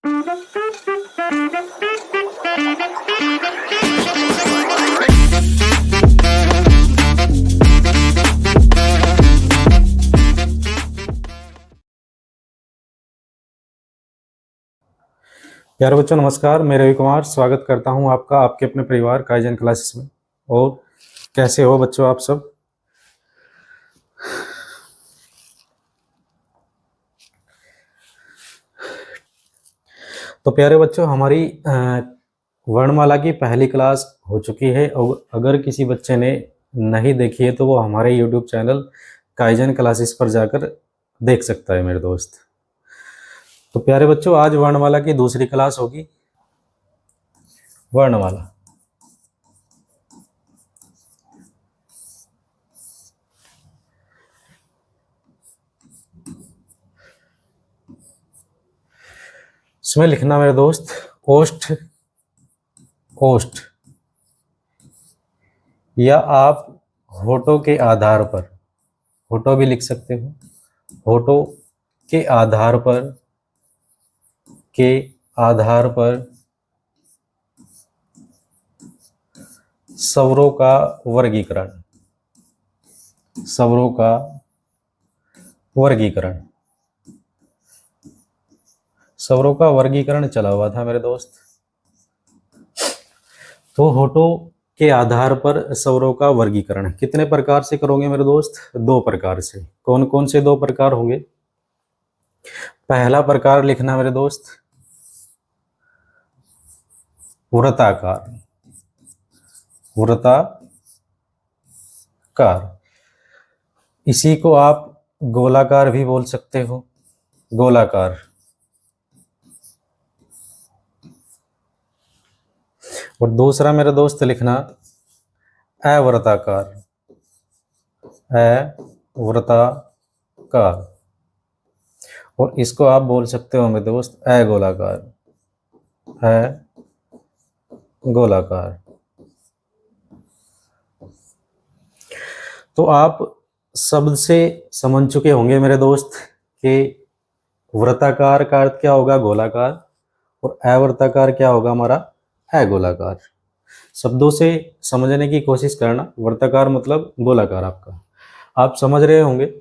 प्यारे बच्चों नमस्कार, मैं रवि कुमार स्वागत करता हूं आपका आपके अपने परिवार काइजन क्लासेस में। और कैसे हो बच्चों आप सब? तो प्यारे बच्चों, हमारी वर्णमाला की पहली क्लास हो चुकी है और अगर किसी बच्चे ने नहीं देखी है तो वो हमारे यूट्यूब चैनल काइजन क्लासेस पर जाकर देख सकता है मेरे दोस्त। तो प्यारे बच्चों, आज वर्णमाला की दूसरी क्लास होगी। वर्णमाला इसमें लिखना मेरे दोस्त ओष्ठ, ओष्ठ, या आप होठों के आधार पर, होठों भी लिख सकते हो, होठों के आधार पर, के आधार पर स्वरों का वर्गीकरण, स्वरों का वर्गीकरण, स्वरों का वर्गीकरण चला हुआ था मेरे दोस्त। तो होठों के आधार पर स्वरों का वर्गीकरण कितने प्रकार से करोगे मेरे दोस्त? दो प्रकार से। कौन कौन से दो प्रकार होंगे? पहला प्रकार लिखना मेरे दोस्त वृत्ताकार, वृत्ताकार, इसी को आप गोलाकार भी बोल सकते हो, गोलाकार। और दूसरा मेरे दोस्त लिखना अवृत्ताकार, अवृत्ताकार, और इसको आप बोल सकते हो मेरे दोस्त अगोलाकार, अगोलाकार। तो आप शब्द से समझ चुके होंगे मेरे दोस्त कि वृत्ताकार का अर्थ क्या होगा? गोलाकार, और अवृत्ताकार क्या होगा हमारा? अगोलाकार। शब्दों से समझने की कोशिश करना। वृत्ताकार मतलब गोलाकार, आपका आप समझ रहे होंगे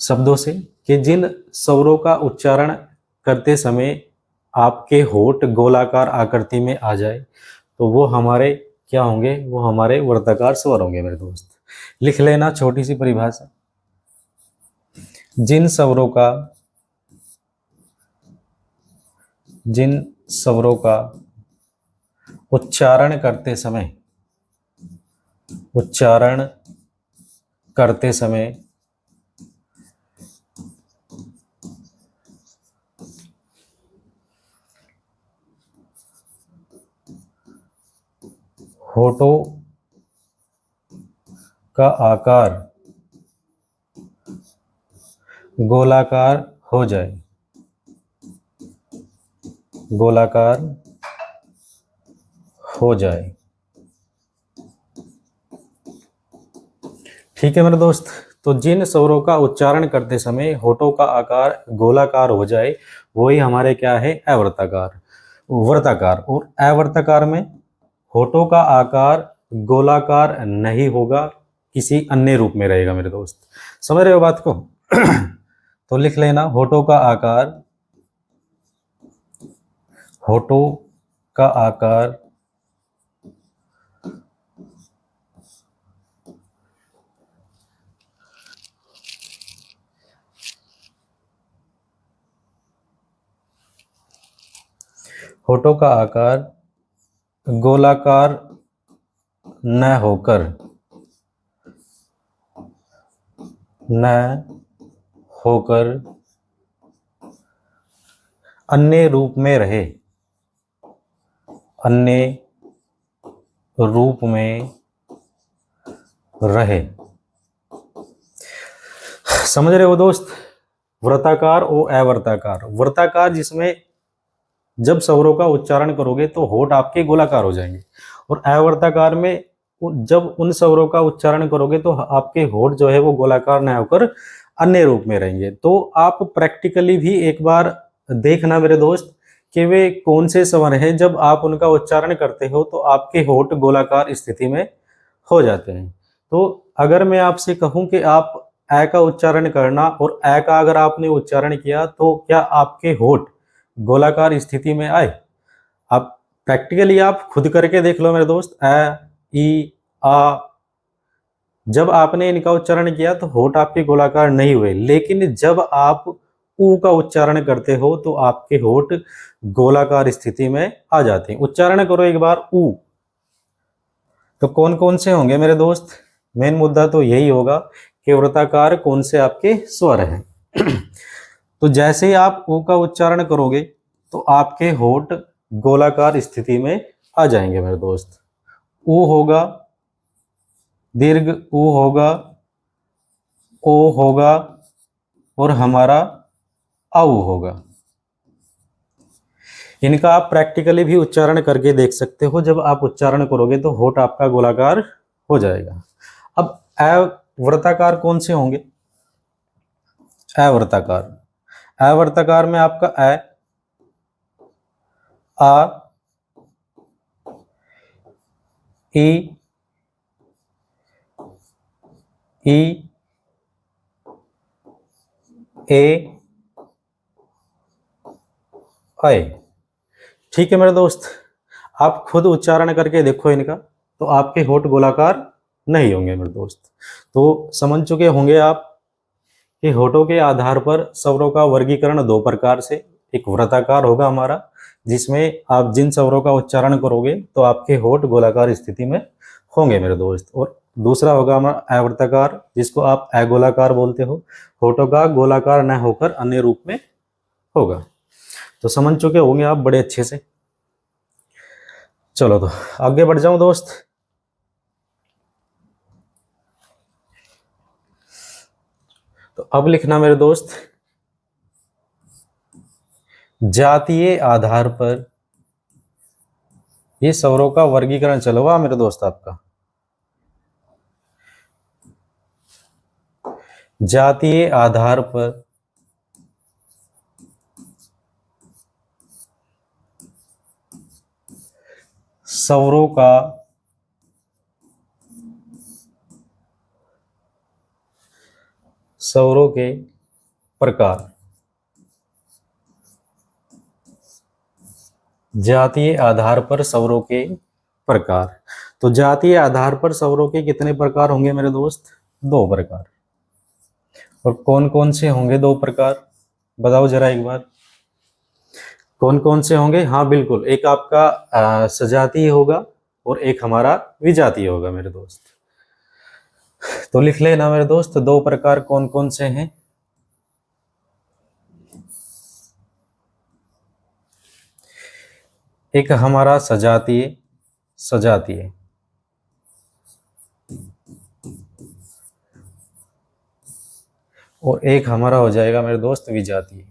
शब्दों से कि जिन स्वरों का उच्चारण करते समय आपके होठ गोलाकार आकृति में आ जाए तो वो हमारे क्या होंगे? वो हमारे वृत्ताकार स्वर होंगे मेरे दोस्त। लिख लेना छोटी सी परिभाषा। जिन स्वरों का, जिन स्वरों का उच्चारण करते समय, उच्चारण करते समय होठों का आकार गोलाकार हो जाए, गोलाकार हो जाए। ठीक है मेरे दोस्त। तो जिन स्वरों का उच्चारण करते समय होठों का आकार गोलाकार हो जाए वही हमारे क्या है? अवृत्ताकार, वृत्ताकार। और अवृत्ताकार में होठों का आकार गोलाकार नहीं होगा, किसी अन्य रूप में रहेगा मेरे दोस्त। समझ रहे हो बात को? तो लिख लेना होठों का आकार, होठों का आकार होठों का आकार गोलाकार न होकर, न होकर अन्य रूप में रहे, अन्य रूप में रहे। समझ रहे हो दोस्त? वृत्ताकार और अवृत्ताकार। वृत्ताकार जिसमें जब स्वरों का उच्चारण करोगे तो होठ आपके गोलाकार हो जाएंगे, और अवृत्ताकार में जब उन स्वरों का उच्चारण करोगे तो आपके होठ जो है वो गोलाकार न होकर अन्य रूप में रहेंगे। तो आप प्रैक्टिकली भी एक बार देखना मेरे दोस्त कि वे कौन से स्वर हैं, जब आप उनका उच्चारण करते हो तो आपके होंठ गोलाकार स्थिति में हो जाते हैं। तो अगर मैं आपसे कहूं कि आप ए का उच्चारण करना, और ए का अगर आपने उच्चारण किया तो क्या आपके होंठ गोलाकार स्थिति में आए? आप प्रैक्टिकली आप खुद करके देख लो मेरे दोस्त। ए, ई, आ, जब आपने इनका उच्चारण किया तो होंठ आपके गोलाकार नहीं हुए, लेकिन जब आप ऊ का उच्चारण करते हो तो आपके होंठ गोलाकार स्थिति में आ जाते हैं। उच्चारण करो एक बार ऊ। तो कौन कौन से होंगे मेरे दोस्त? मेन मुद्दा तो यही होगा कि वृत्ताकार कौन से आपके स्वर हैं। तो जैसे ही आप ऊ का उच्चारण करोगे तो आपके होंठ गोलाकार स्थिति में आ जाएंगे मेरे दोस्त। ऊ होगा, दीर्घ ऊ होगा, ओ होगा, और हमारा आऊ होगा। इनका आप प्रैक्टिकली भी उच्चारण करके देख सकते हो। जब आप उच्चारण करोगे तो होंठ आपका गोलाकार हो जाएगा। अब अवृत्ताकार कौन से होंगे? अवृत्ताकार, अवृत्ताकार में आपका ए, आ, ई, ई, ए, आए। ठीक है मेरे दोस्त, आप खुद उच्चारण करके देखो इनका, तो आपके होंठ गोलाकार नहीं होंगे मेरे दोस्त। तो समझ चुके होंगे आप कि होठों के आधार पर स्वरों का वर्गीकरण दो प्रकार से। एक वृत्ताकार होगा हमारा, जिसमें आप जिन स्वरों का उच्चारण करोगे तो आपके होठ गोलाकार स्थिति में होंगे मेरे दोस्त। और दूसरा होगा हमारा अवृत्ताकार, जिसको आप अगोलाकार बोलते हो। होठों का गोलाकार न होकर अन्य रूप में होगा। तो समझ चुके होंगे आप बड़े अच्छे से। चलो तो आगे बढ़ जाऊं दोस्त। तो अब लिखना मेरे दोस्त, जातीय आधार पर ये स्वरों का वर्गीकरण चलोगा मेरे दोस्त आपका। जातीय आधार पर स्वरों का स्वरों के प्रकार। जातीय आधार पर स्वरों के प्रकार। तो जातीय आधार पर स्वरों के कितने प्रकार होंगे मेरे दोस्त? दो प्रकार। और कौन कौन से होंगे दो प्रकार? बताओ जरा एक बार, कौन कौन से होंगे? हाँ बिल्कुल, एक आपका सजातीय होगा और एक हमारा विजातीय होगा मेरे दोस्त। तो लिख लेना मेरे दोस्त, दो प्रकार कौन कौन से हैं। एक हमारा सजातीय, सजातीय, और एक हमारा हो जाएगा मेरे दोस्त विजातीय।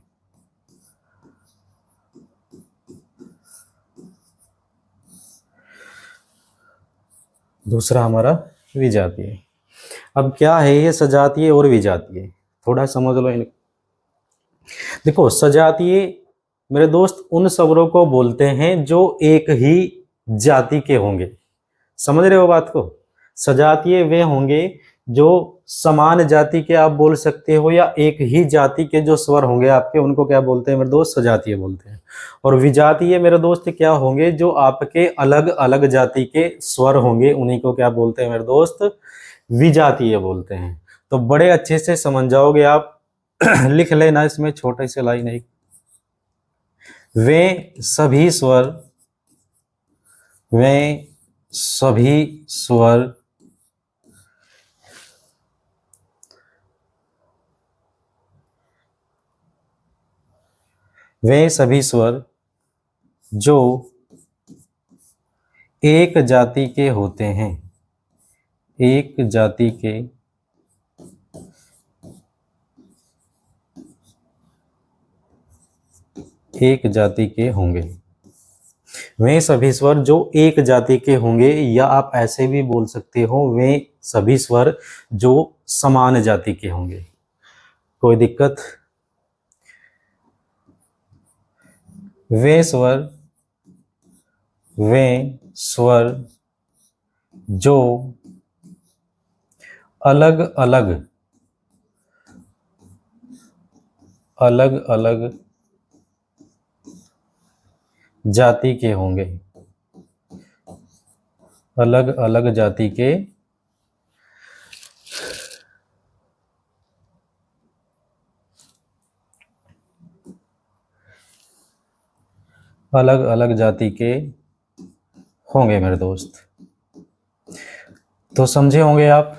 दूसरा हमारा विजातीय। अब क्या है ये सजातीय और विजातीय, थोड़ा समझ लो इनको। देखो, सजातीय मेरे दोस्त उन स्वरों को बोलते हैं जो एक ही जाति के होंगे। समझ रहे हो बात को? सजातीय वे होंगे जो समान जाति के आप बोल सकते हो, या एक ही जाति के जो स्वर होंगे आपके, उनको क्या बोलते हैं मेरे दोस्त? सजातीय बोलते हैं। और विजातीय मेरे दोस्त क्या होंगे? जो आपके अलग अलग जाति के स्वर होंगे, उन्हीं को क्या बोलते हैं मेरे दोस्त? विजातीय बोलते हैं। तो बड़े अच्छे से समझ जाओगे आप। लिख लेना इसमें छोटे से लाइन एक, वे सभी स्वर, वे सभी स्वर वे सभी स्वर जो एक जाति के होते हैं, एक जाति के एक जाति के होंगे। वे सभी स्वर जो एक जाति के होंगे, या आप ऐसे भी बोल सकते हो, वे सभी स्वर जो समान जाति के होंगे। कोई दिक्कत? वे स्वर जो अलग अलग जाति के होंगे, अलग अलग जाति के होंगे मेरे दोस्त। तो समझे होंगे आप,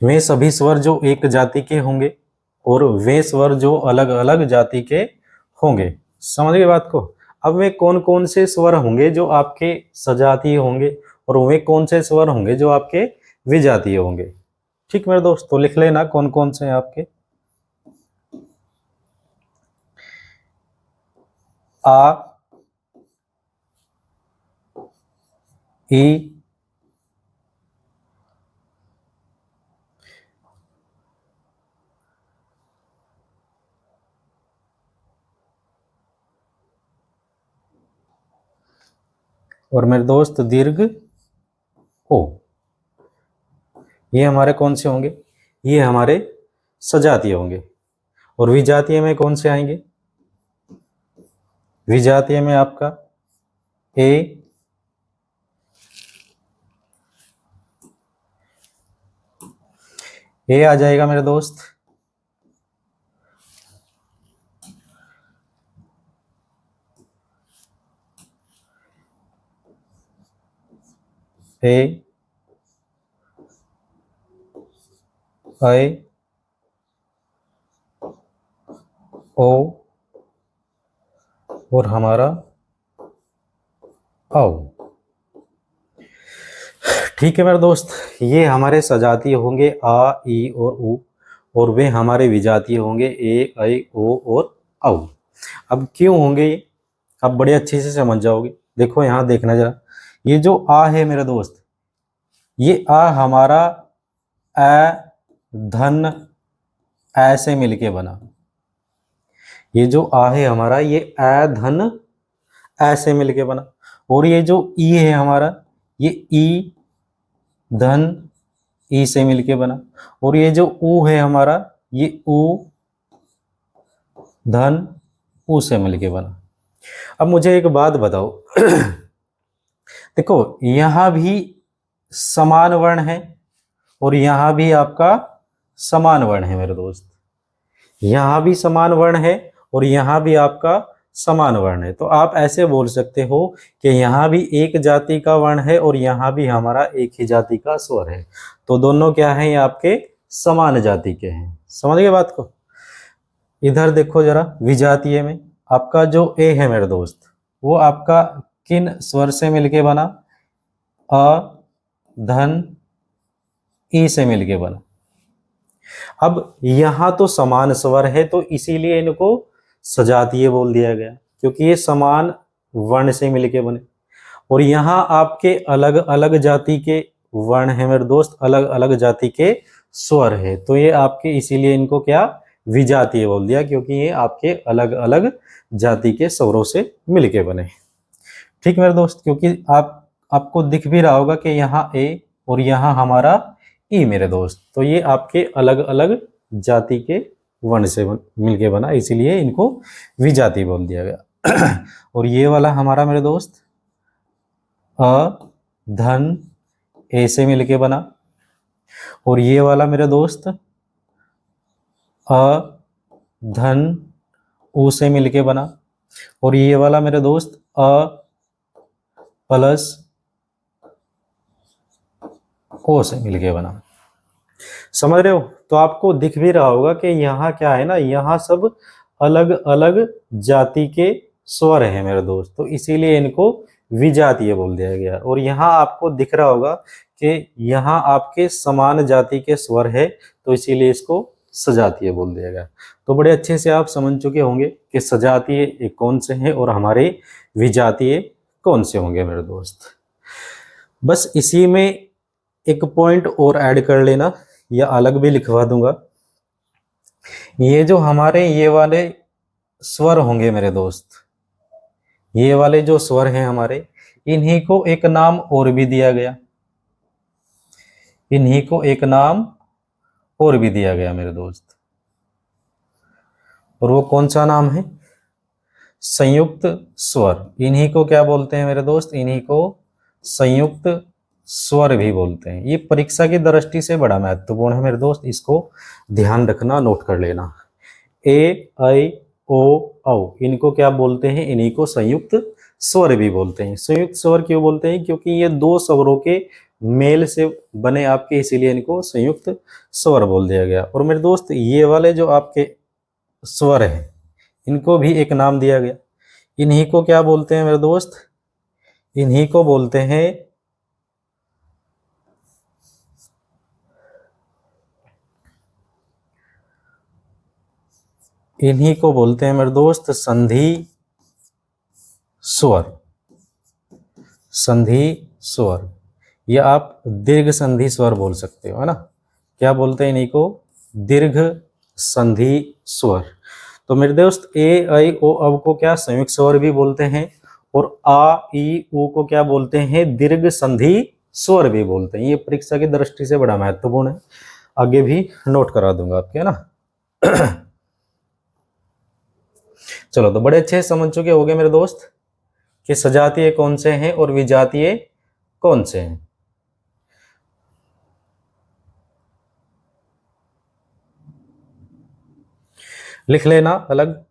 वे सभी स्वर जो एक जाति के होंगे और वे स्वर जो अलग अलग जाति के होंगे। समझ गए बात को। अब वे कौन कौन से स्वर होंगे जो आपके सजातीय होंगे और वे कौन से स्वर होंगे जो आपके विजातीय होंगे। ठीक मेरे दोस्त, तो लिख लेना कौन कौन से हैं आपके। आ, ई, और मेरे दोस्त दीर्घ ओ। ये हमारे कौन से होंगे, ये हमारे सजातीय होंगे। और विजातीय में कौन से आएंगे, विजातीय में आपका ए आ जाएगा मेरे दोस्त। ए, ऐ, ओ और हमारा औ। ठीक है मेरे दोस्त, ये हमारे सजातीय होंगे आ, ई और उ, और वे हमारे विजातीय होंगे ए, ऐ, ओ और औ। अब क्यों होंगे ये, अब बड़े अच्छे से समझ जाओगे। देखो यहाँ देखना जरा, ये जो आ है मेरे दोस्त, ये आ हमारा ए धन ऐसे मिलके बना। ये जो आ है हमारा, ये ए धन ऐसे मिलके बना। और ये जो ई है हमारा, ये ई धन ई से मिलके बना। और ये जो ऊ है हमारा, ये ऊ धन ऊ से मिलके बना। अब मुझे एक बात बताओ देखो यहां भी समान वर्ण है और यहां भी आपका समान वर्ण है मेरे दोस्त। यहां भी समान वर्ण है और यहां भी आपका समान वर्ण है। तो आप ऐसे बोल सकते हो कि यहां भी एक जाति का वर्ण है और यहां भी हमारा एक ही जाति का स्वर है। तो दोनों क्या है, ये आपके समान जाति के हैं। समझ गए बात को। इधर देखो जरा, विजातीय में आपका जो ए है मेरे दोस्त, वो आपका किन स्वर से मिलके बना, अ धन ई से मिलके बना। अब यहां तो समान स्वर है तो इसीलिए इनको सजातीय बोल दिया गया, क्योंकि ये समान वर्ण से मिलके बने। और यहाँ आपके अलग अलग जाति के वर्ण है मेरे दोस्त, अलग अलग जाति के स्वर है, तो ये आपके इसीलिए इनको क्या विजातीय बोल दिया, क्योंकि ये आपके अलग अलग जाति के स्वरों से मिलके बने। ठीक मेरे दोस्त, क्योंकि आपको दिख भी रहा होगा कि यहाँ ए और यहाँ हमारा ई मेरे दोस्त, तो ये आपके अलग अलग जाति के वर्ण से मिलके बना, इसीलिए इनको विजाति बोल दिया गया। और ये वाला हमारा मेरे दोस्त अ धन ए से मिलके बना। और ये वाला मेरे दोस्त अ धन ऊ से मिलके बना। और ये वाला मेरे दोस्त अ प्लस ओ से मिलके बना। समझ रहे हो। तो आपको दिख भी रहा होगा कि यहाँ क्या है ना, यहाँ सब अलग अलग जाति के स्वर है मेरे दोस्त, तो इसीलिए इनको विजातीय बोल दिया गया। और यहाँ आपको दिख रहा होगा कि यहाँ आपके समान जाति के स्वर है, तो इसीलिए इसको सजातीय बोल दिया गया। तो बड़े अच्छे से आप समझ चुके होंगे कि सजातीय कौन से हैं और हमारे विजातीय कौन से होंगे मेरे दोस्त। बस इसी में एक पॉइंट और ऐड कर लेना, या अलग भी लिखवा दूंगा। ये जो हमारे ये वाले स्वर होंगे मेरे दोस्त, ये वाले जो स्वर हैं हमारे, इन्हीं को एक नाम और भी दिया गया, इन्हीं को एक नाम और भी दिया गया मेरे दोस्त, और वो कौन सा नाम है? संयुक्त स्वर। इन्हीं को क्या बोलते हैं मेरे दोस्त? इन्हीं को संयुक्त स्वर भी बोलते हैं। ये परीक्षा की दृष्टि से बड़ा महत्वपूर्ण है मेरे दोस्त, इसको ध्यान रखना, नोट कर लेना। ए, ऐ, ओ, औ, इनको क्या बोलते हैं? इन्हीं को संयुक्त स्वर भी बोलते हैं। संयुक्त स्वर क्यों बोलते हैं? क्योंकि ये दो स्वरों के मेल से बने आपके, इसीलिए इनको संयुक्त स्वर बोल दिया गया। और मेरे दोस्त ये वाले जो आपके स्वर हैं, इनको भी एक नाम दिया गया, इन्हीं को क्या बोलते हैं मेरे दोस्त? इन्हीं को बोलते हैं मेरे दोस्त संधि स्वर। संधि स्वर, या आप दीर्घ संधि स्वर बोल सकते हो, है ना? क्या बोलते हैं इन्हीं को? दीर्घ संधि स्वर। तो मेरे दोस्त ए, ऐ, ओ, औ को क्या संयुक्त स्वर भी बोलते हैं, और आ, ई, उ को क्या बोलते हैं? दीर्घ संधि स्वर भी बोलते हैं। ये परीक्षा की दृष्टि से बड़ा महत्वपूर्ण है, आगे भी नोट करा दूंगा आपके, है ना? चलो, तो बड़े अच्छे समझ चुके होंगे मेरे दोस्त कि सजातीय कौन से हैं और विजातीय कौन से हैं। लिख लेना अलग।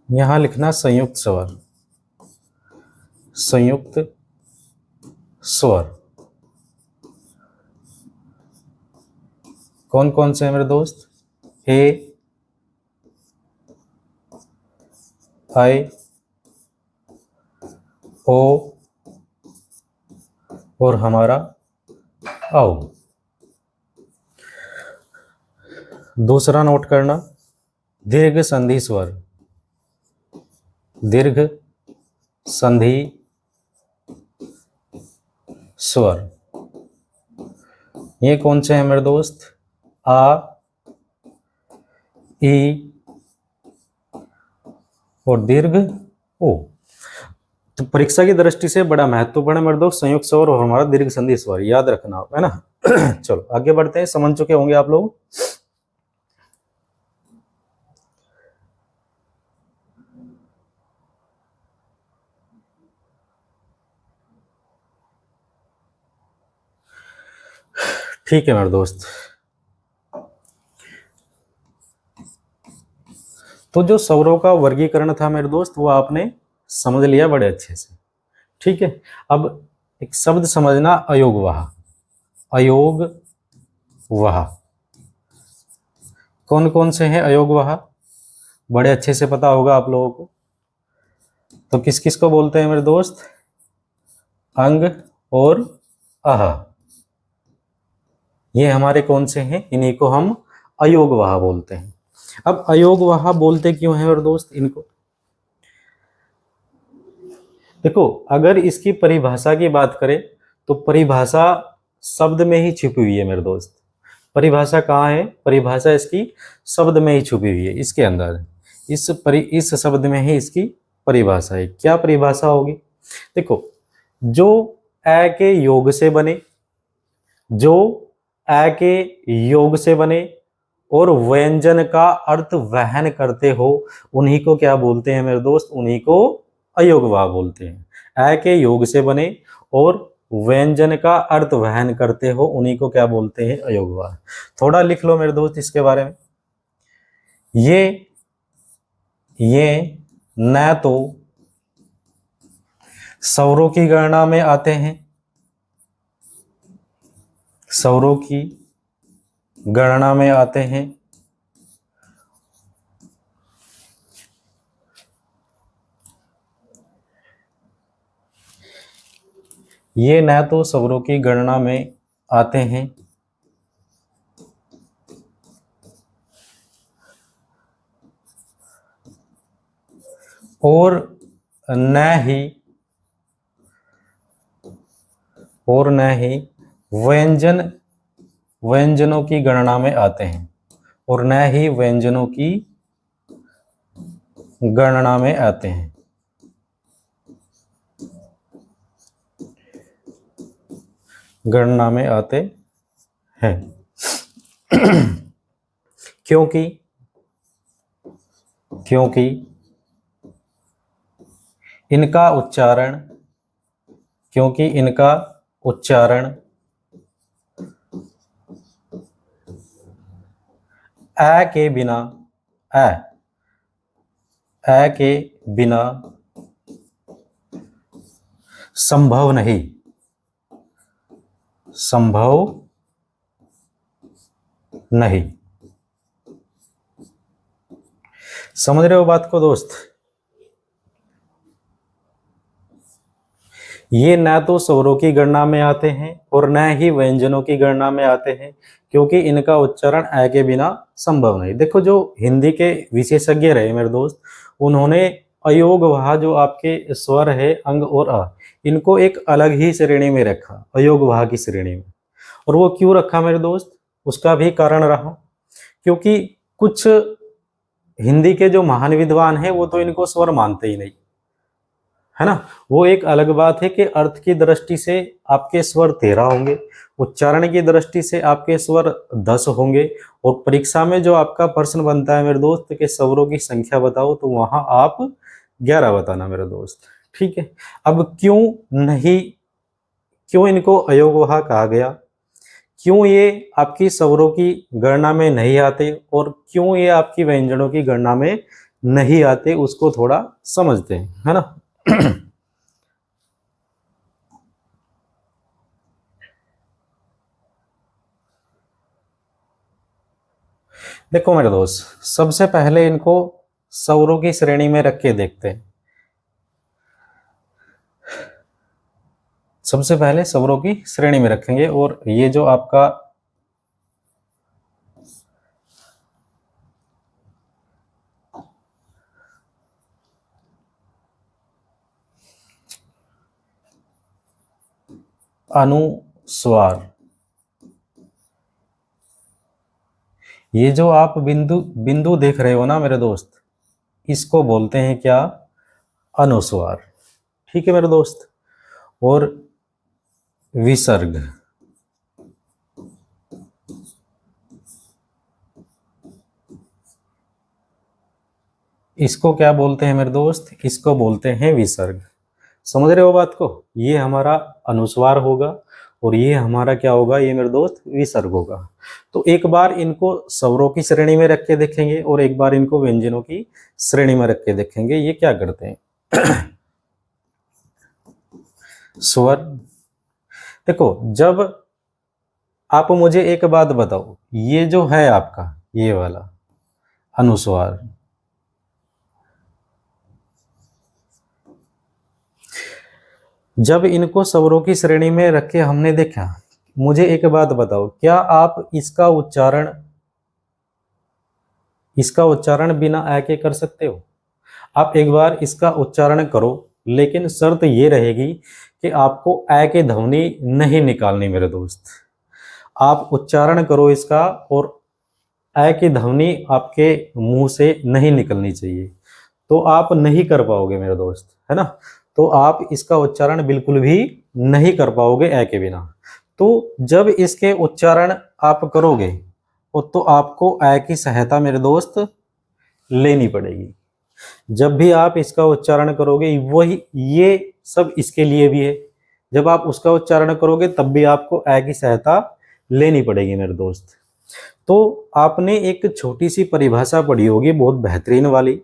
यहां लिखना संयुक्त स्वर, संयुक्त स्वर। कौन कौन से हैं मेरे दोस्त? ए, ऐ, ओ, और हमारा औ। दूसरा नोट करना, दीर्घ संधि स्वर। दीर्घ संधि स्वर, ये कौन से हैं मेरे दोस्त? आ, ई, और दीर्घ ओ। तो परीक्षा की दृष्टि से बड़ा महत्वपूर्ण है मेरे दोस्त संयुक्त स्वर और हमारा दीर्घ संधि स्वर, याद रखना, है ना? चलो आगे बढ़ते हैं, समझ चुके होंगे आप लोग। ठीक है मेरे दोस्त, तो जो स्वरों का वर्गीकरण था मेरे दोस्त, वो आपने समझ लिया बड़े अच्छे से। ठीक है, अब एक शब्द समझना, अयोगवाह। अयोगवाह कौन कौन से हैं? अयोगवाह बड़े अच्छे से पता होगा आप लोगों को। तो किस किस को बोलते हैं मेरे दोस्त? अंग और अह, ये हमारे कौन से हैं? इन्हीं को हम अयोगवाह बोलते हैं। अब अयोगवाह बोलते क्यों हैं मेरे दोस्त इनको? देखो, अगर इसकी परिभाषा की बात करें तो परिभाषा शब्द में ही छिपी हुई है मेरे दोस्त। परिभाषा कहाँ है? परिभाषा इसकी शब्द में ही छुपी हुई है, इसके अंदर, इस शब्द में ही इसकी परिभाषा है। क्या परिभाषा होगी? देखो, जो अ के योग से बने, जो अ के योग से बने और व्यंजन का अर्थ वहन करते हो, उन्हीं को क्या बोलते हैं मेरे दोस्त? उन्हीं को अयोगवाह बोलते हैं। अ के योग से बने और व्यंजन का अर्थ वहन करते हो, उन्हीं को क्या बोलते हैं? अयोगवाह। थोड़ा लिख लो मेरे दोस्त इसके बारे में। ये न तो स्वरों की गणना में आते हैं, स्वरों की गणना में आते हैं, ये न तो स्वरों की गणना में आते हैं और न ही व्यंजनों की गणना में आते हैं, और न ही व्यंजनों की गणना में आते हैं। गणना में आते हैं क्योंकि इनका उच्चारण अ के बिना संभव नहीं। समझ रहे हो बात को दोस्त? ये न तो स्वरों की गणना में आते हैं और न ही व्यंजनों की गणना में आते हैं, क्योंकि इनका उच्चारण अ के बिना संभव नहीं। देखो, जो हिंदी के विशेषज्ञ रहे मेरे दोस्त, उन्होंने अयोगवाह जो आपके स्वर है अंग और अ, इनको एक अलग ही श्रेणी में रखा, अयोगवाह की श्रेणी में। और वो क्यों रखा मेरे दोस्त? उसका भी कारण रहा, क्योंकि कुछ हिंदी के जो महान विद्वान हैं वो तो इनको स्वर मानते ही नहीं, है ना। वो एक अलग बात है कि अर्थ की दृष्टि से आपके स्वर 13 होंगे, उच्चारण की दृष्टि से आपके स्वर 10 होंगे, और परीक्षा में जो आपका प्रश्न बनता है मेरे दोस्त कि स्वरों की संख्या बताओ, तो वहां आप 11 बताना मेरे दोस्त। ठीक है। अब क्यों इनको अयोगवाह कहा गया, क्यों ये आपकी स्वरों की गणना में नहीं आते, और क्यों ये आपकी व्यंजनों की गणना में नहीं आते, उसको थोड़ा समझते हैं, है ना। देखो मेरे दोस्त, सबसे पहले इनको स्वरों की श्रेणी में रख के देखते हैं। सबसे पहले स्वरों की श्रेणी में रखेंगे, और ये जो आपका अनुस्वार, ये जो आप बिंदु देख रहे हो ना मेरे दोस्त, इसको बोलते हैं क्या? अनुस्वार। ठीक है मेरे दोस्त। और विसर्ग, इसको क्या बोलते हैं मेरे दोस्त? इसको बोलते हैं विसर्ग। समझ रहे हो बात को? ये हमारा अनुस्वार होगा, और ये हमारा क्या होगा? ये मेरे दोस्त विसर्ग होगा। तो एक बार इनको स्वरों की श्रेणी में रख के देखेंगे, और एक बार इनको व्यंजनों की श्रेणी में रख के देखेंगे, ये क्या करते हैं। स्वर, देखो, जब आप मुझे एक बात बताओ, ये जो है आपका ये वाला अनुस्वार, जब इनको स्वरों की श्रेणी में रख के हमने देखा, मुझे एक बात बताओ, क्या आप इसका उच्चारण बिना आ के कर सकते हो? आप एक बार इसका उच्चारण करो, लेकिन शर्त ये रहेगी कि आपको आ के ध्वनि नहीं निकालनी मेरे दोस्त। आप उच्चारण करो इसका, और आ की ध्वनि आपके मुंह से नहीं निकलनी चाहिए, तो आप नहीं कर पाओगे मेरे दोस्त, है ना। तो आप इसका उच्चारण बिल्कुल भी नहीं कर पाओगे ए के बिना। तो जब इसके उच्चारण आप करोगे, तो आपको ए की सहायता मेरे दोस्त लेनी पड़ेगी। जब भी आप इसका उच्चारण करोगे, वही ये सब इसके लिए भी है, जब आप उसका उच्चारण करोगे तब भी आपको ए की सहायता लेनी पड़ेगी मेरे दोस्त। तो आपने एक छोटी सी परिभाषा पढ़ी होगी बहुत बेहतरीन वाली,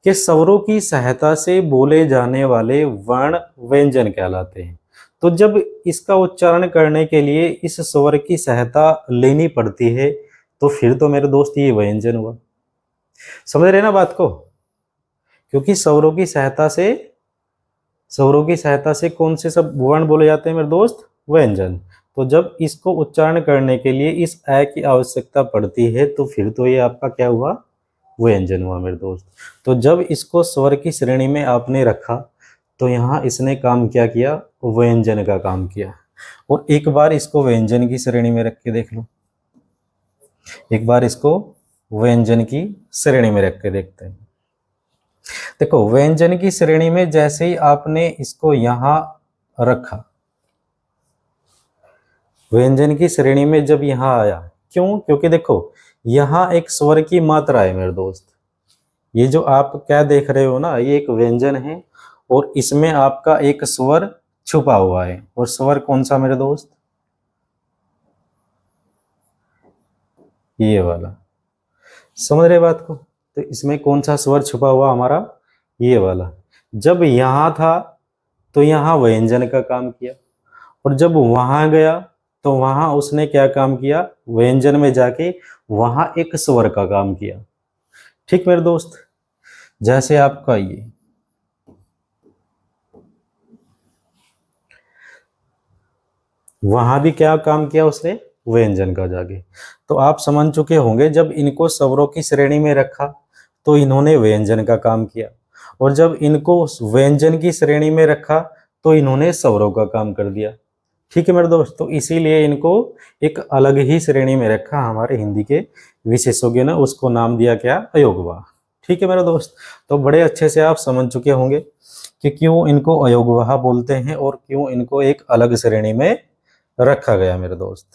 कि स्वरों की सहायता से बोले जाने वाले वर्ण व्यंजन कहलाते हैं। तो जब इसका उच्चारण करने के लिए इस स्वर की सहायता लेनी पड़ती है, तो फिर तो मेरे दोस्त ये व्यंजन हुआ। समझ रहे ना बात को? क्योंकि स्वरों की सहायता से कौन से सब वर्ण बोले जाते हैं मेरे दोस्त? व्यंजन। तो जब इसको उच्चारण करने के लिए इस अ की आवश्यकता पड़ती है, तो फिर तो ये आपका क्या हुआ? व्यंजन हुआ मेरे दोस्त। तो जब इसको स्वर की श्रेणी में आपने रखा तो यहाँ इसने काम क्या किया, व्यंजन का काम किया। और एक बार इसको व्यंजन की श्रेणी में रख के देख लो, एक बार इसको व्यंजन की श्रेणी में रख के देखते हैं। देखो व्यंजन की श्रेणी में जैसे ही आपने इसको यहां रखा, व्यंजन की श्रेणी में जब यहां आया, क्यों, क्योंकि देखो यहां एक स्वर की मात्रा है मेरे दोस्त। ये जो आप क्या देख रहे हो ना, ये एक व्यंजन है और इसमें आपका एक स्वर छुपा हुआ है। और स्वर कौन सा मेरे दोस्त, ये वाला। समझ रहे बात को। तो इसमें कौन सा स्वर छुपा हुआ हमारा, ये वाला। जब यहां था तो यहां व्यंजन का काम किया, और जब वहां गया तो वहां उसने क्या काम किया, व्यंजन में जाके वहां एक स्वर का काम किया। ठीक मेरे दोस्त। जैसे आपका ये वहां भी क्या काम किया उसने, व्यंजन का जाके। तो आप समझ चुके होंगे जब इनको स्वरों की श्रेणी में रखा तो इन्होंने व्यंजन का काम किया, और जब इनको व्यंजन की श्रेणी में रखा तो इन्होंने स्वरों का काम कर दिया। ठीक है मेरे दोस्त। तो इसीलिए इनको एक अलग ही श्रेणी में रखा हमारे हिंदी के विशेषज्ञों ने, उसको नाम दिया क्या, अयोगवाह। ठीक है मेरे दोस्त। तो बड़े अच्छे से आप समझ चुके होंगे कि क्यों इनको अयोगवाह बोलते हैं और क्यों इनको एक अलग श्रेणी में रखा गया मेरे दोस्त।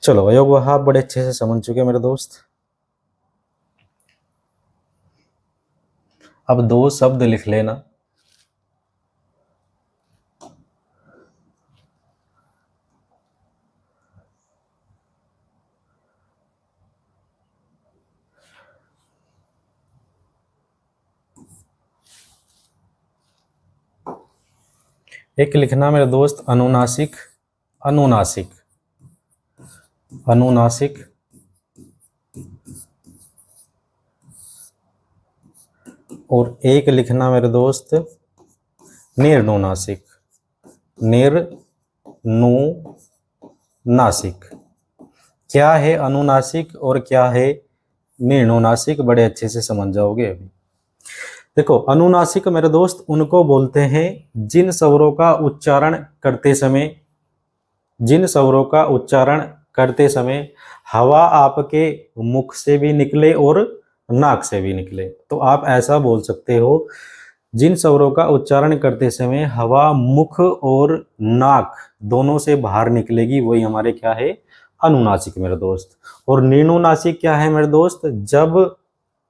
चलो अयोगवाह आप बड़े अच्छे से समझ चुके मेरे दोस्त। अब दो शब्द लिख लेना। एक लिखना मेरे दोस्त अनुनासिक, अनुनासिक, अनुनासिक। और एक लिखना मेरे दोस्त निर्नुनासिक, निर्नुनासिक। क्या है अनुनासिक और क्या है निर्नुनासिक, बड़े अच्छे से समझ जाओगे अभी। देखो अनुनासिक मेरे दोस्त उनको बोलते हैं जिन स्वरों का उच्चारण करते समय, जिन स्वरों का उच्चारण करते समय हवा आपके मुख से भी निकले और नाक से भी निकले। तो आप ऐसा बोल सकते हो, जिन स्वरों का उच्चारण करते समय हवा मुख और नाक दोनों से बाहर निकलेगी वही हमारे क्या है, अनुनासिक मेरे दोस्त। और निर्नुनासिक क्या है मेरे दोस्त, जब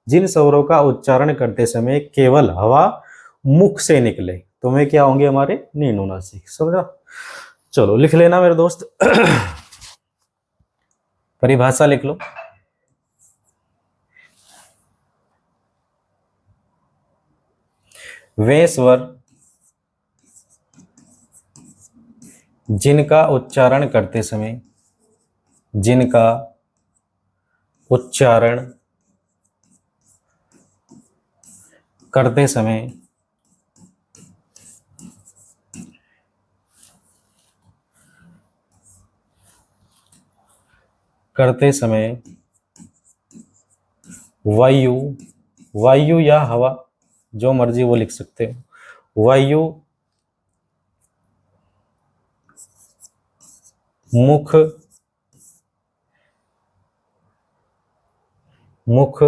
जिन स्वरों का उच्चारण करते समय केवल हवा मुख से निकले तो वे क्या होंगे, हमारे निर्नुनासिक। समझा। चलो लिख लेना मेरे दोस्त। परिभाषा लिख लो। वे स्वर जिनका उच्चारण करते समय, जिनका उच्चारण करते समय वायु, वायु या हवा जो मर्जी वो लिख सकते हो, वायु मुख, मुख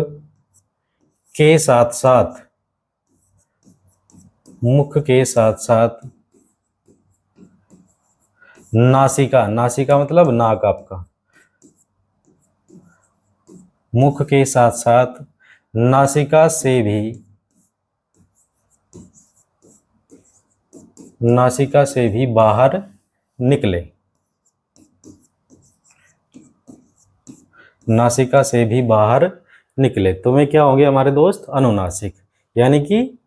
के साथ साथ, मुख के साथ साथ नासिका, नासिका मतलब नाक आपका, मुख के साथ साथ नासिका से भी, नासिका से भी बाहर निकले, नासिका से भी बाहर निकले तो वे क्या होंगे हमारे दोस्त, अनुनासिक। यानी कि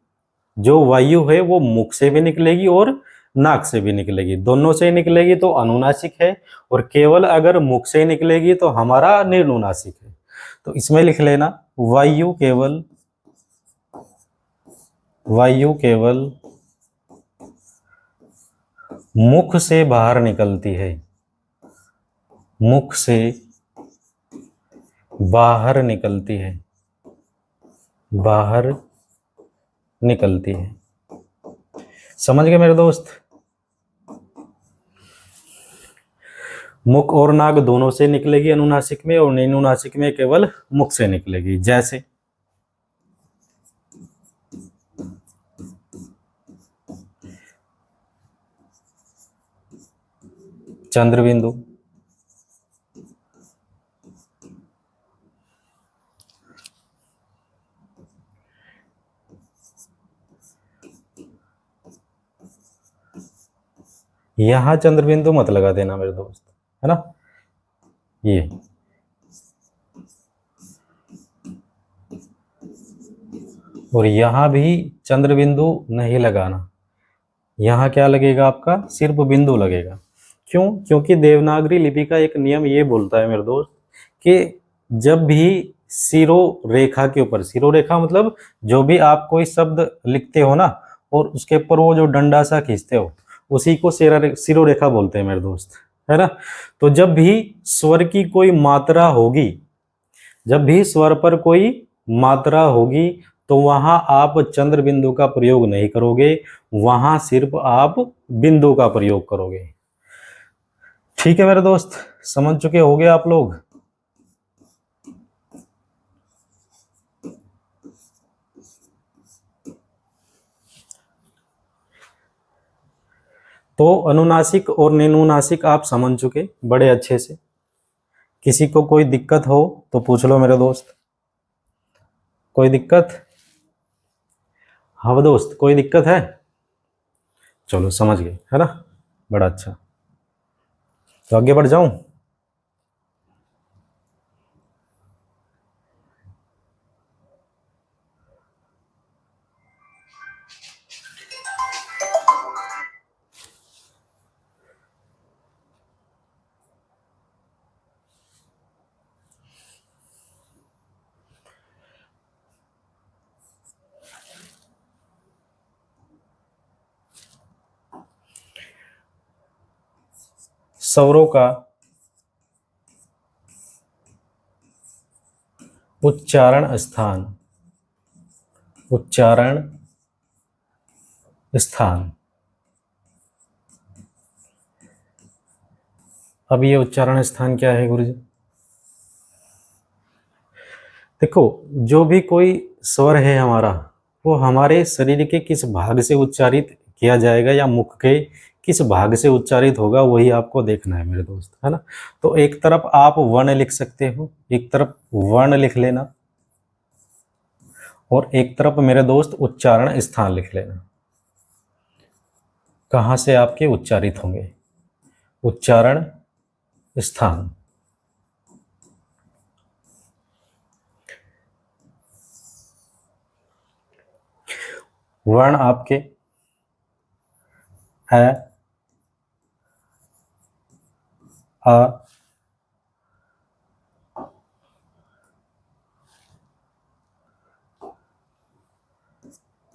जो वायु है वो मुख से भी निकलेगी और नाक से भी निकलेगी, दोनों से निकलेगी तो अनुनासिक है, और केवल अगर मुख से निकलेगी तो हमारा निर्नुनासिक है। तो इसमें लिख लेना वायु केवल, वायु केवल मुख से बाहर निकलती है, मुख से बाहर निकलती है, बाहर निकलती है। समझ गए मेरे दोस्त? मुख और नाक दोनों से निकलेगी अनुनासिक में, और निनुनासिक में केवल मुख से निकलेगी। जैसे चंद्रबिंदु, यहां चंद्रबिंदु मत लगा देना मेरे दोस्त, है ना। ये और यहां भी चंद्रबिंदु नहीं लगाना, यहां क्या लगेगा आपका, सिर्फ बिंदु लगेगा। क्यों? क्योंकि देवनागरी लिपि का एक नियम ये बोलता है मेरे दोस्त कि जब भी सिरो रेखा के ऊपर, सिरो रेखा मतलब जो भी आप कोई शब्द लिखते हो ना, और उसके ऊपर वो जो डंडा सा खींचते हो, उसी को सिरो रेखा बोलते हैं मेरे दोस्त, है ना। तो जब भी स्वर की कोई मात्रा होगी, जब भी स्वर पर कोई मात्रा होगी, तो वहां आप चंद्र बिंदु का प्रयोग नहीं करोगे, वहां सिर्फ आप बिंदु का प्रयोग करोगे। ठीक है मेरे दोस्त, समझ चुके होगे आप लोग? तो अनुनासिक और निनुनासिक आप समझ चुके बड़े अच्छे से। किसी को कोई दिक्कत हो तो पूछ लो मेरे दोस्त। कोई दिक्कत? हाँ दोस्त, कोई दिक्कत है? चलो समझ गए, है ना, बड़ा अच्छा। तो आगे बढ़ जाऊं? स्वरों का उच्चारण स्थान, उच्चारण स्थान। अब ये उच्चारण स्थान क्या है गुरुजी? देखो, जो भी कोई स्वर है हमारा, वो हमारे शरीर के किस भाग से उच्चारित किया जाएगा, या मुख के किस भाग से उच्चारित होगा, वही आपको देखना है मेरे दोस्त, है ना। तो एक तरफ आप वर्ण लिख सकते हो, एक तरफ वर्ण लिख लेना, और एक तरफ मेरे दोस्त उच्चारण स्थान लिख लेना, कहाँ से आपके उच्चारित होंगे। उच्चारण स्थान, वर्ण आपके है अ,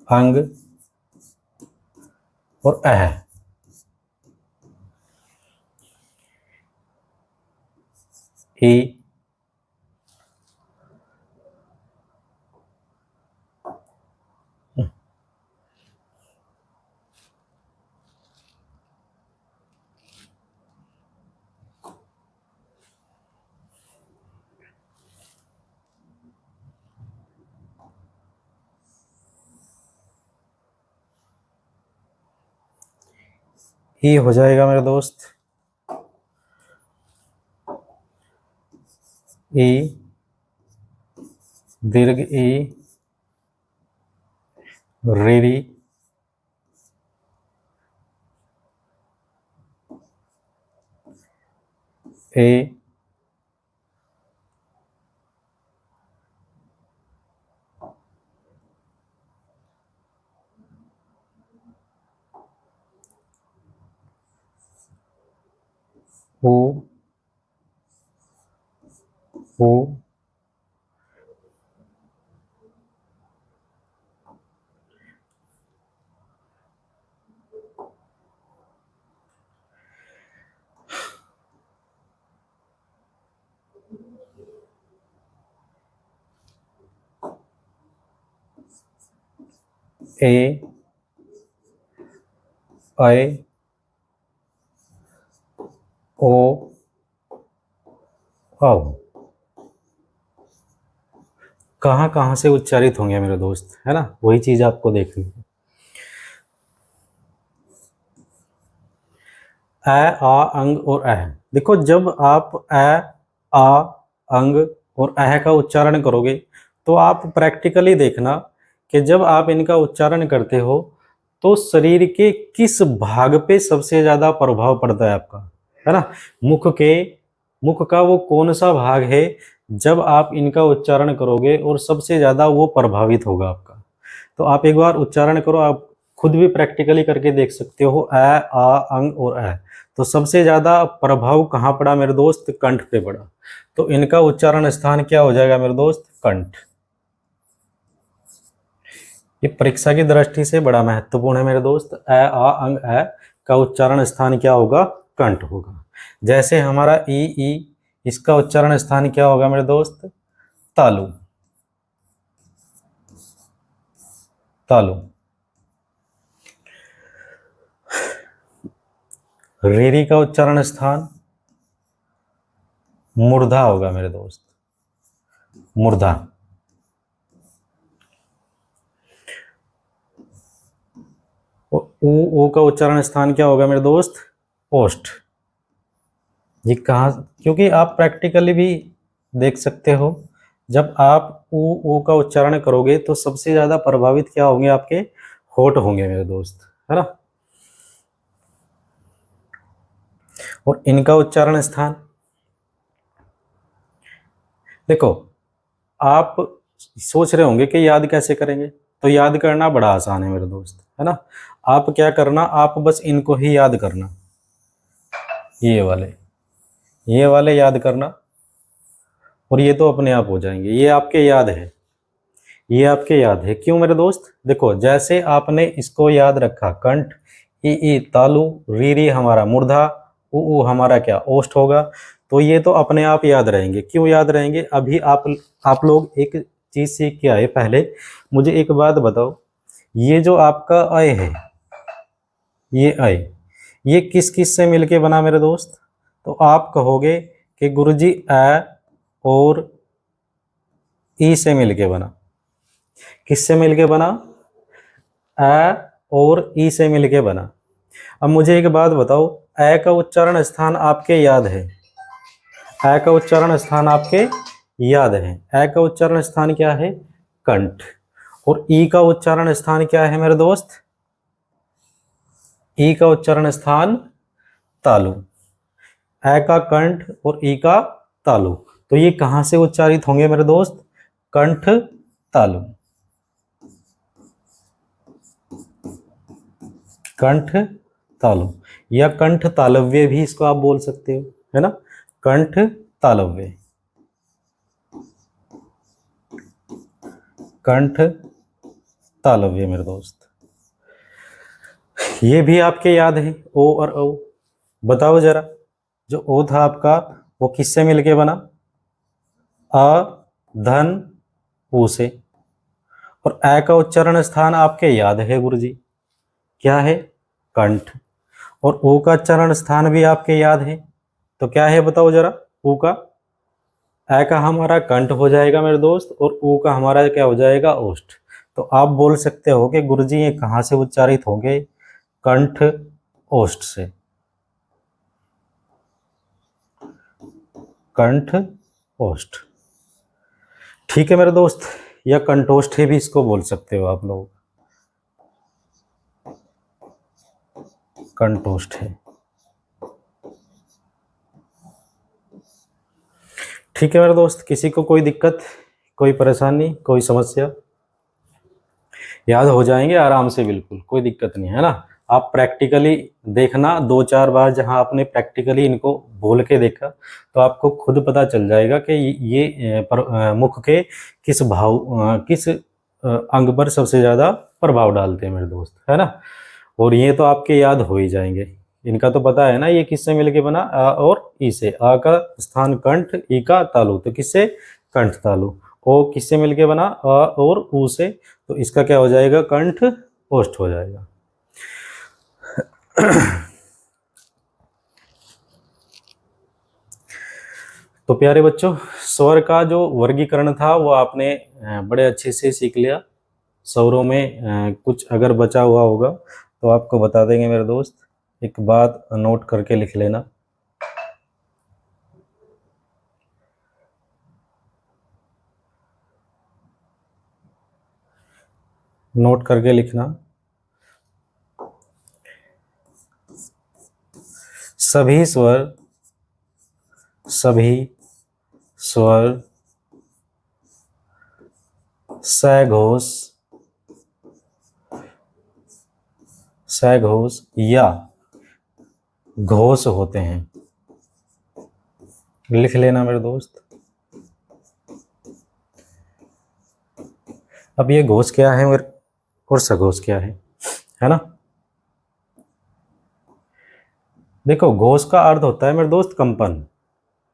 अंग और अह। ई, ई हो जाएगा मेरे दोस्त। ई, दीर्घ ई, रीरी, ए, ऊ, ऊ, ए ऐ ओ औ कहाँ कहाँ से उच्चारित होंगे मेरे दोस्त, है ना, वही चीज आपको देखनी है। ए आ अंग और अह, देखो जब आप ए आ अंग और अह का उच्चारण करोगे तो आप प्रैक्टिकली देखना कि जब आप इनका उच्चारण करते हो तो शरीर के किस भाग पे सबसे ज्यादा प्रभाव पड़ता है आपका, है ना। मुख के, मुख का वो कौन सा भाग है जब आप इनका उच्चारण करोगे और सबसे ज्यादा वो प्रभावित होगा आपका। तो आप एक बार उच्चारण करो, आप खुद भी प्रैक्टिकली करके देख सकते हो। अ आ अंग और अ, तो सबसे ज्यादा प्रभाव कहाँ पड़ा मेरे दोस्त, कंठ पे पड़ा। तो इनका उच्चारण स्थान क्या हो जाएगा मेरे दोस्त, कंठ। ये परीक्षा की दृष्टि से बड़ा महत्वपूर्ण है मेरे दोस्त। अ आ अंग अ का उच्चारण स्थान क्या होगा, कंठ होगा। जैसे हमारा ई, इसका उच्चारण स्थान क्या होगा मेरे दोस्त, तालु, तालु। रेरी का उच्चारण स्थान मूर्धा होगा मेरे दोस्त, मूर्धा। ओ का उच्चारण स्थान क्या होगा मेरे दोस्त, ओष्ठ। ये कहाँ, क्योंकि आप प्रैक्टिकली भी देख सकते हो, जब आप ओ का उच्चारण करोगे तो सबसे ज्यादा प्रभावित क्या होंगे, आपके होठ होंगे मेरे दोस्त, है ना। और इनका उच्चारण स्थान देखो, आप सोच रहे होंगे कि याद कैसे करेंगे, तो याद करना बड़ा आसान है मेरे दोस्त, है ना। आप क्या करना, आप बस इनको ही याद करना, ये वाले याद करना, और ये तो अपने आप हो जाएंगे। ये आपके याद है, ये आपके याद है। क्यों मेरे दोस्त, देखो जैसे आपने इसको याद रखा, कंठ, ई तालु, री हमारा मूर्धा, उ हमारा क्या, ओष्ठ होगा। तो ये तो अपने आप याद रहेंगे। क्यों याद रहेंगे, अभी आप लोग एक चीज सीख के आए। पहले मुझे एक बात बताओ, ये जो आपका अय है, ये अय, ये किस किस से मिलके बना मेरे दोस्त। तो आप कहोगे कि गुरुजी अ और ई से मिलके बना। किससे मिलके बना, अ और ई से मिलके बना। अब मुझे एक बात बताओ, अ का उच्चारण स्थान आपके याद है, अ का उच्चारण स्थान आपके याद है। अ का उच्चारण स्थान क्या है, कंठ। और ई का उच्चारण स्थान क्या है मेरे दोस्त, ई का उच्चारण स्थान तालु। अ का कंठ और ई का तालु। तो ये कहां से उच्चारित होंगे मेरे दोस्त, कंठ तालु, कंठ तालु, या कंठ तालव्य भी इसको आप बोल सकते हो, है ना। कंठ तालव्य, कंठ तालव्य मेरे दोस्त। ये भी आपके याद है, ओ और औ। बताओ जरा, जो ओ था आपका वो किससे मिलके बना, अ धन ऊ से। और अ का उच्चारण स्थान आपके याद है गुरुजी, क्या है, कंठ। और ओ का उच्चारण स्थान भी आपके याद है, तो क्या है बताओ जरा, ओ का, अ का हमारा कंठ हो जाएगा मेरे दोस्त, और ओ का हमारा क्या हो जाएगा, ओष्ठ। तो आप बोल सकते हो कि गुरुजी ये कहाँ से उच्चारित होंगे, कंठ ओष्ठ से, कंठ ओष्ठ। ठीक है मेरे दोस्त, या कंठोष्ठ भी इसको बोल सकते हो आप लोग, कंठोष्ठ है। ठीक है मेरे दोस्त, किसी को कोई दिक्कत, कोई परेशानी, कोई समस्या, याद हो जाएंगे आराम से, बिल्कुल कोई दिक्कत नहीं है ना। आप प्रैक्टिकली देखना, दो चार बार जहां आपने प्रैक्टिकली इनको बोल के देखा तो आपको खुद पता चल जाएगा कि ये मुख के किस भाव, किस अंग पर सबसे ज्यादा प्रभाव डालते हैं मेरे दोस्त, है ना। और ये तो आपके याद हो ही जाएंगे। इनका तो पता है ना, ये किससे मिलके बना, आ और ई से। आ का स्थान कंठ, ई का तालु, तो किससे, कंठ तालु। ओ किससे मिलके बना, अ और ऊ से, तो इसका क्या हो जाएगा, कंठ पोस्ट हो जाएगा। तो प्यारे बच्चों, स्वर का जो वर्गीकरण था वो आपने बड़े अच्छे से सीख लिया। स्वरों में कुछ अगर बचा हुआ होगा तो आपको बता देंगे मेरे दोस्त, एक बात नोट करके लिख लेना। नोट करके लिखना। सभी स्वर सघोष या घोष होते हैं। लिख लेना मेरे दोस्त। अब ये घोष क्या है और सघोष क्या है ना। देखो, घोष का अर्थ होता है मेरे दोस्त कंपन,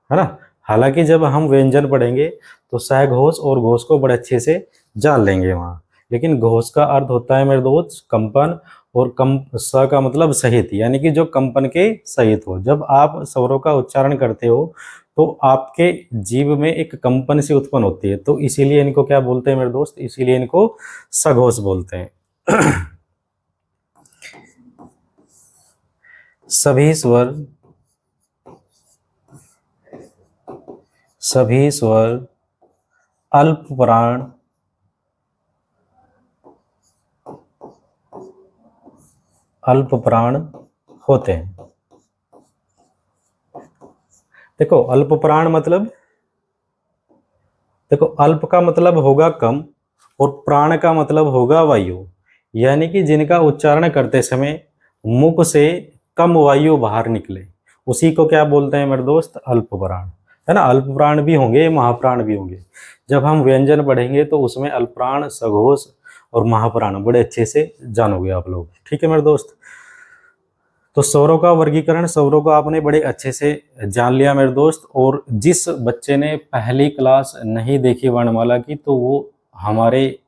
है ना। हालांकि जब हम व्यंजन पढ़ेंगे तो सघोष और घोष को बड़े अच्छे से जान लेंगे वहाँ, लेकिन घोष का अर्थ होता है मेरे दोस्त कंपन, और स का मतलब सहित, यानी कि जो कंपन के सहित हो। जब आप स्वरों का उच्चारण करते हो तो आपके जीभ में एक कंपन सी उत्पन्न होती है, तो इसीलिए इनको क्या बोलते हैं मेरे दोस्त, इसीलिए इनको सघोष बोलते हैं। सभी स्वर अल्प प्राण होते हैं। देखो, अल्प प्राण मतलब, देखो अल्प का मतलब होगा कम और प्राण का मतलब होगा वायु, यानी कि जिनका उच्चारण करते समय मुख से कम वायु बाहर निकले, उसी को क्या बोलते हैं मेरे दोस्त, अल्प प्राण, है ना। अल्प प्राण भी होंगे, महाप्राण भी होंगे। जब हम व्यंजन पढ़ेंगे तो उसमें अल्प प्राण, सघोष और महाप्राण बड़े अच्छे से जानोगे आप लोग, ठीक है मेरे दोस्त। तो स्वरों का वर्गीकरण, स्वरों को आपने बड़े अच्छे से जान लिया मेरे दोस्त। और जिस बच्चे ने पहली क्लास नहीं देखी वर्णमाला की, तो वो हमारे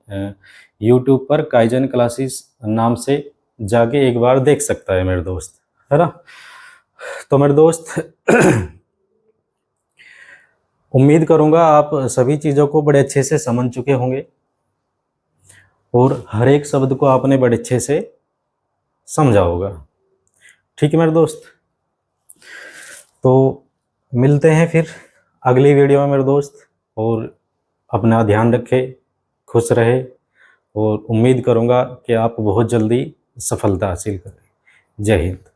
YouTube पर काइजन क्लासेस नाम से जाके एक बार देख सकता है मेरे दोस्त, है ना। तो मेरे दोस्त उम्मीद करूंगा आप सभी चीज़ों को बड़े अच्छे से समझ चुके होंगे और हर एक शब्द को आपने बड़े अच्छे से समझा होगा, ठीक है मेरे दोस्त। तो मिलते हैं फिर अगली वीडियो में मेरे दोस्त, और अपना ध्यान रखें, खुश रहे, और उम्मीद करूंगा कि आप बहुत जल्दी सफलता हासिल करें। जय हिंद।